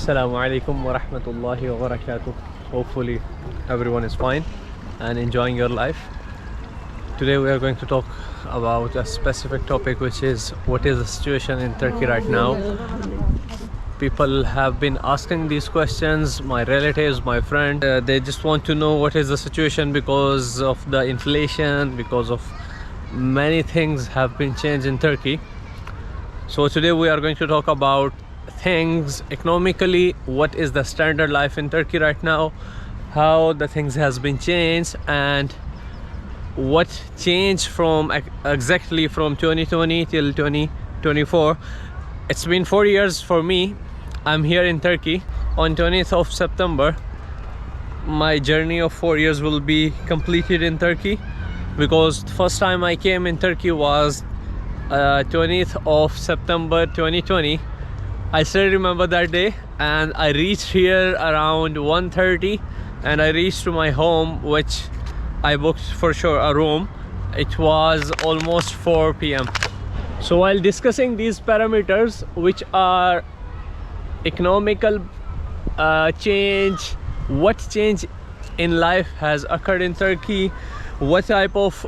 Assalamu alaikum wa rahmatullahi wa barakatuh. Hopefully everyone is fine and enjoying your life. Today we are going to talk about a specific topic, which is what is the situation in Turkey right now. People have been asking these questions, my relatives, my friend, they just want to know what is the situation because of the inflation, because of many things have been changed in Turkey. So today we are going to talk about things economically, what is the standard life in Turkey right now, how the things has been changed, and what changed from exactly from 2020 till 2024. It's been 4 years for me. I'm here in Turkey. On 20th of September my journey of 4 years will be completed in Turkey, because the first time I came in Turkey was 20th of September 2020. I still remember that day, and I reached here around 1:30, and I reached to my home, which I booked for sure a room. It was almost 4 p.m. So while discussing these parameters, which are economical change, what change in life has occurred in Turkey, what type of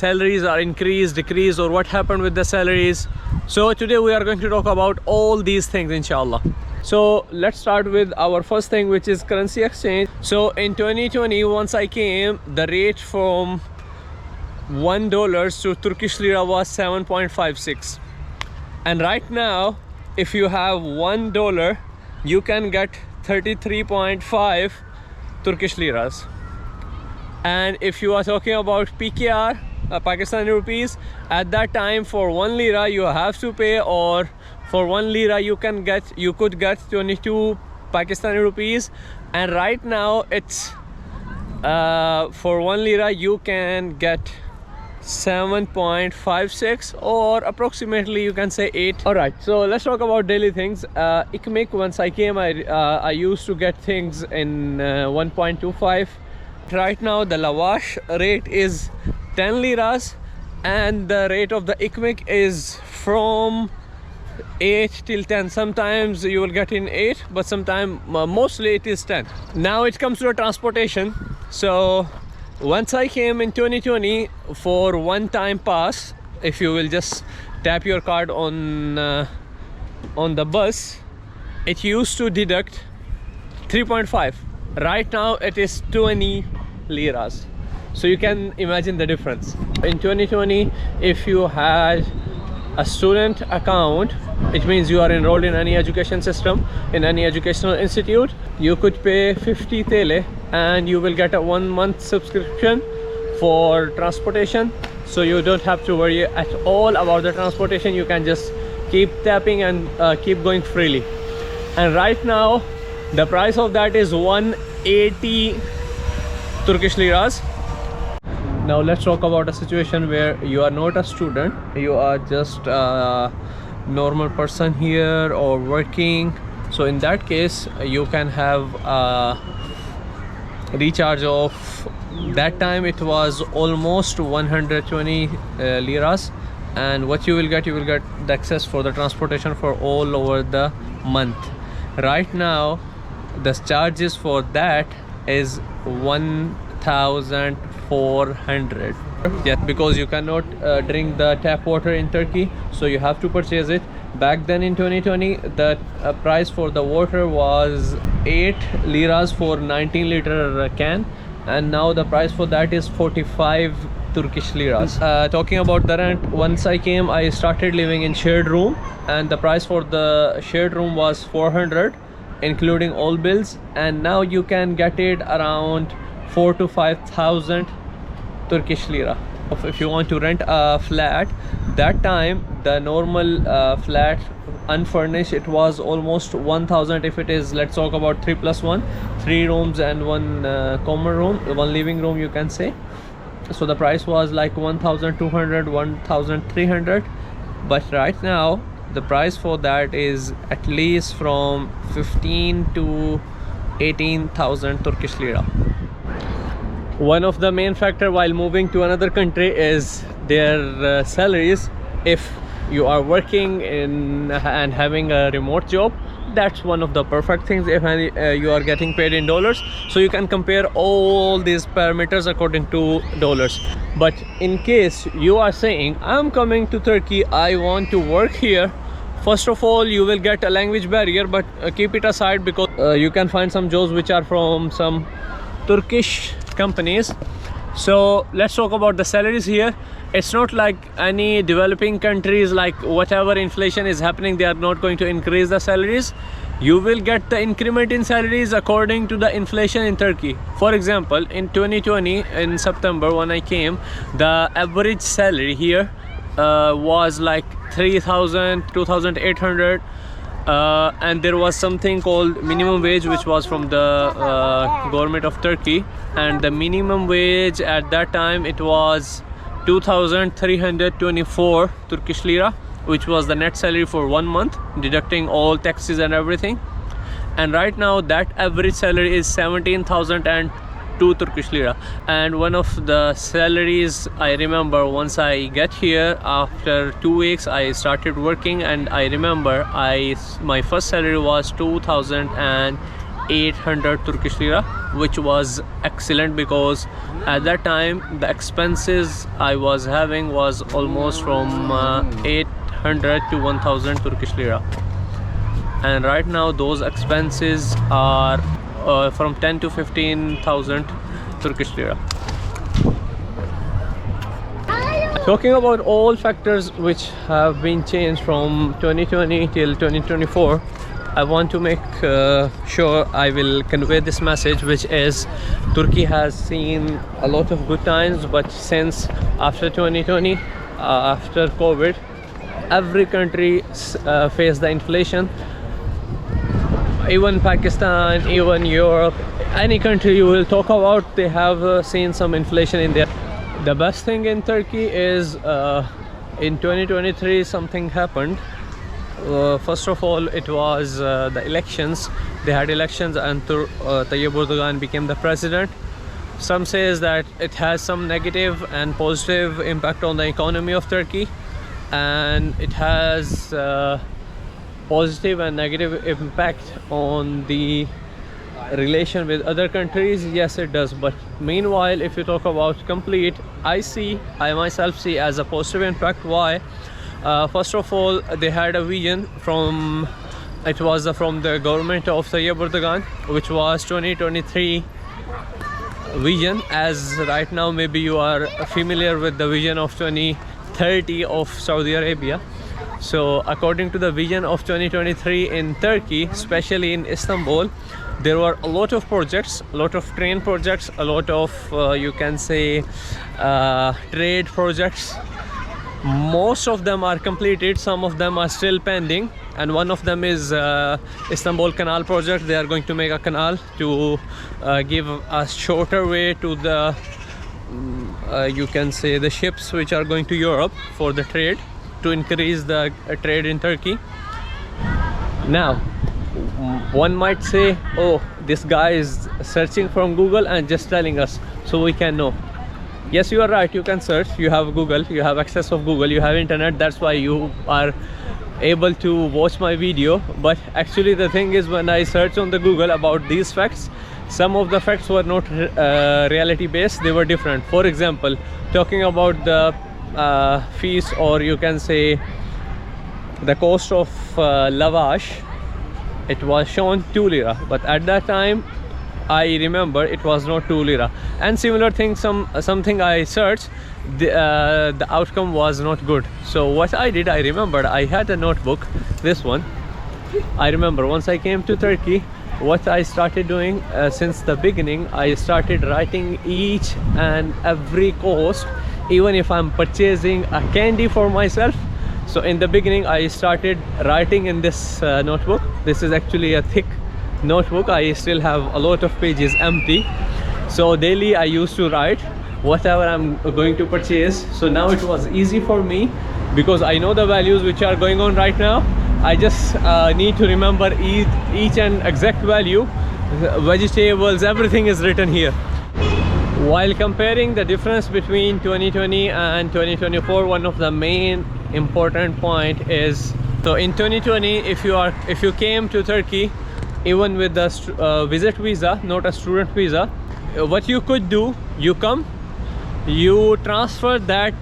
salaries are increased, decreased, or what happened with the salaries. So today we are going to talk about all these things, inshallah. So let's start with our first thing, which is currency exchange. So in 2020, once I came, the rate from $1 to Turkish Lira was 7.56, and right now if you have $1, you can get 33.5 Turkish liras. And if you are talking about PKR, Pakistani rupees, at that time for 1 lira you have to pay, or for 1 lira you could get 22 Pakistani rupees. And right now it's for 1 lira you can get 7.56, or approximately you can say 8. All right, so let's talk about daily things. Ikmik, once I came, I used to get things in 1.25. Right now the lawash rate is 10 liras, and the rate of the ikmik is from 8 till 10. Sometimes you will get in 8, but sometimes mostly it is 10. Now it comes to the transportation. So once I came in 2020, for one-time pass, if you will just tap your card on the bus, it used to deduct 3.5. Right now it is 20 liras. So you can imagine the difference. In 2020, if you had a student account, it means you are enrolled in any education system, in any educational institute, you could pay 50 TL and you will get a 1 month subscription for transportation. So you don't have to worry at all about the transportation. You can just keep tapping and keep going freely. And right now the price of that is 180 Turkish liras. Now let's talk about a situation where you are not a student, you are just a normal person here or working. So in that case you can have a recharge of, that time it was almost 120 liras, and what you will get the access for the transportation for all over the month. Right now the charges for that is 1,400. Yes, because you cannot drink the tap water in Turkey, so you have to purchase it. Back then in 2020, the price for the water was 8 liras for 19 liter can, and now the price for that is 45 Turkish liras. Talking about the rent, once I came, I started living in shared room, and the price for the shared room was 400 including all bills, and now you can get it around 4,000 to 5,000 Turkish lira. If you want to rent a flat, that time the normal flat unfurnished, it was almost 1,000. If it is, let's talk about 3+1, 3 rooms and 1 common room, 1 living room you can say. So the price was like 1,200, 1,300. But right now the price for that is at least from 15 to 18,000 Turkish lira. One of the main factor while moving to another country is their salaries. If you are working in and having a remote job, that's one of the perfect things. If you are getting paid in dollars, so you can compare all these parameters according to dollars. But in case you are saying, I'm coming to Turkey, I want to work here, first of all, you will get a language barrier, but keep it aside, because you can find some jobs which are from some Turkish companies. So let's talk about the salaries here. It's not like any developing countries, like whatever inflation is happening, they are not going to increase the salaries. You will get the increment in salaries according to the inflation in Turkey. For example, in 2020, in September when I came, the average salary here was like 3,000, 2,800, and there was something called minimum wage, which was from the government of Turkey, and the minimum wage at that time, it was 2,324 Turkish Lira, which was the net salary for 1 month, deducting all taxes and everything. And right now that average salary is 17,002 Turkish Lira. And one of the salaries, I remember once I get here, after 2 weeks I started working, and I remember my first salary was 2,800 Turkish Lira, which was excellent, because at that time the expenses I was having was almost from 800 to 1,000 Turkish Lira. And right now those expenses are from 10 to 15,000 Turkish Lira. Talking about all factors which have been changed from 2020 till 2024, I want to make sure I will convey this message, which is Turkey has seen a lot of good times, but since after 2020, after COVID, every country faced the inflation. Even Pakistan, even Europe, any country you will talk about, they have seen some inflation in there. The best thing in Turkey is in 2023 something happened. First of all, it was the elections. They had elections, and Tayyip Erdogan became the president. Some says that it has some negative and positive impact on the economy of Turkey, and it has positive and negative impact on the relation with other countries. Yes, it does. But meanwhile, if you talk about complete, I myself see as a positive impact. Why? First of all, they had a vision from the government of Tayyip Erdogan, which was 2023 vision. As right now, maybe you are familiar with the vision of 2030 of Saudi Arabia. So according to the vision of 2023 in Turkey, especially in Istanbul, there were a lot of projects, a lot of train projects, a lot of you can say trade projects. Most of them are completed, some of them are still pending, and one of them is Istanbul Canal project. They are going to make a canal to give a shorter way to the you can say the ships which are going to Europe for the trade, to increase the trade in Turkey. Now one might say, oh, this guy is searching from Google and just telling us so we can know. Yes, you are right, you can search, you have Google, you have access of Google, you have internet, that's why you are able to watch my video. But actually the thing is, when I search on the Google about these facts, some of the facts were not reality based, they were different. For example, talking about the fees, or you can say the cost of lavash, it was shown 2 lira, but at that time I remember it was not 2 lira. And similar thing, something I searched, the outcome was not good. So what I did, I remembered I had a notebook, this one. I remember once I came to Turkey, what I started doing since the beginning, I started writing each and every cost, even if I'm purchasing a candy for myself. So in the beginning I started writing in this notebook. This is actually a thick notebook. I still have a lot of pages empty. So daily I used to write whatever I'm going to purchase. So now it was easy for me, because I know the values which are going on right now. I just need to remember each and exact value. Vegetables, everything is written here. While comparing the difference between 2020 and 2024, one of the main important point is, so in 2020, if you came to Turkey even with the visit visa, not a student visa, what you could do, you transfer that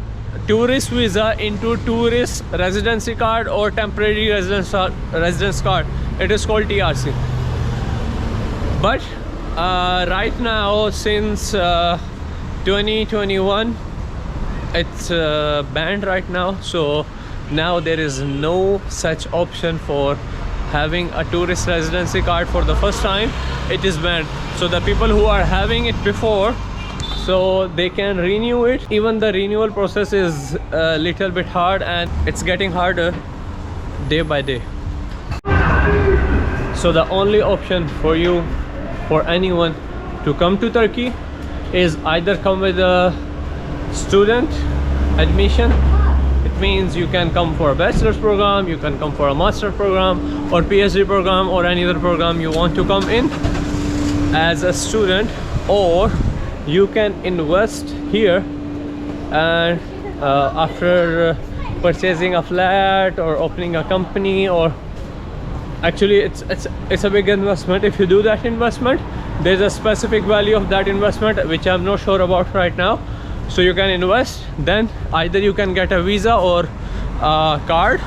tourist visa into tourist residency card or temporary residence card. It is called TRC. But right now, since 2021, it's banned right now. So now there is no such option for having a tourist residency card for the first time. It is banned. So the people who are having it before, so they can renew it. Even the renewal process is a little bit hard, and it's getting harder day by day. So the only option for you, for anyone to come to Turkey, is either come with a student admission. It means you can come for a bachelor's program, you can come for a master's program or PhD program, or any other program you want to come in as a student, or you can invest here, and after purchasing a flat or opening a company, or actually it's a big investment. If you do that investment, there's a specific value of that investment which I'm not sure about right now. So you can invest, then either you can get a visa or a card,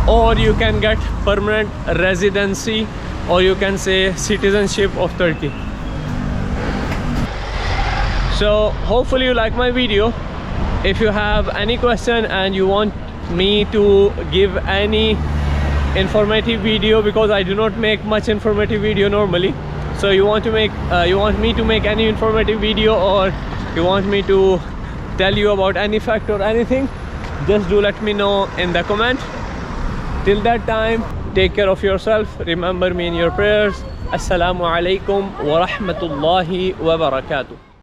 or you can get permanent residency, or you can say citizenship of Turkey. So hopefully you like my video. If you have any question and you want me to give any informative video, because I do not make much informative video normally, so you want me to make any informative video, or you want me to tell you about any fact or anything, just do let me know in the comment. Till that time, take care of yourself. Remember me in your prayers. Assalamu alaikum wa rahmatullahi wa barakatuh.